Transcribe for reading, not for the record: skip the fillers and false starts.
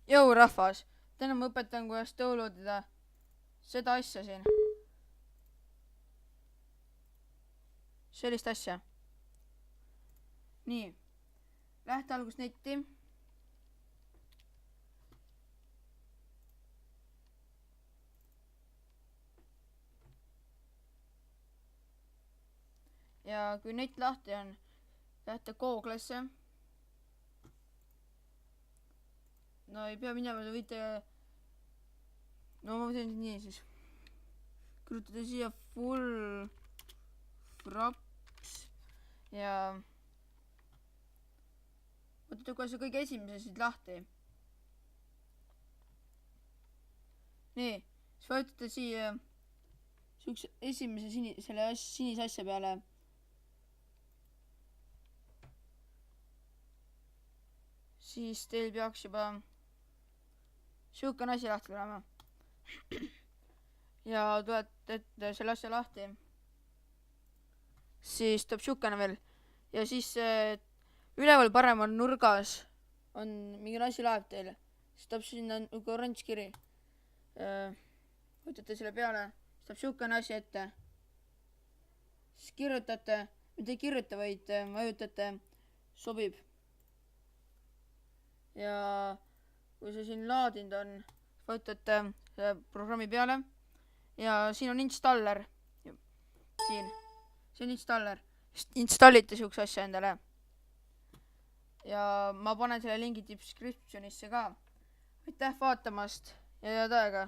Jõu rahvas, täna ma õpetan, kuidas downloadida seda asja siin. Sellist asja. Nii, lähte algus netti. Ja kui net lahti on, lähte Google'sse. No ei pea minema, te võite... No ma teen nii siis. Kirjutada siia full fraps ja... Võtate kohe see kõige esimese siit lahti. Nii, siis vajutate siia sihukese esimese selle sinise asja peale. Siis teil peaks juba sihukene asi lahti tulema. Ja tulete selle asja lahti. Siis tuleb sihukene veel. Ja siis üleval paremal nurgas on mingi asi laeb teil. Siis tuleb sinna oranž kiri. Võtate selle peale. Siis tuleb sihukene asi ette. Siis kirjutate, mitte ei kirjuta, vaid vajutate sobib. Ja kui see siin laadinud on, vajutate programmi peale ja siin on installer. Siin. See on installer. Installite sihukese asja endale. Ja ma panen selle lingi descriptionisse ka. Aitäh vaatamast ja head aega.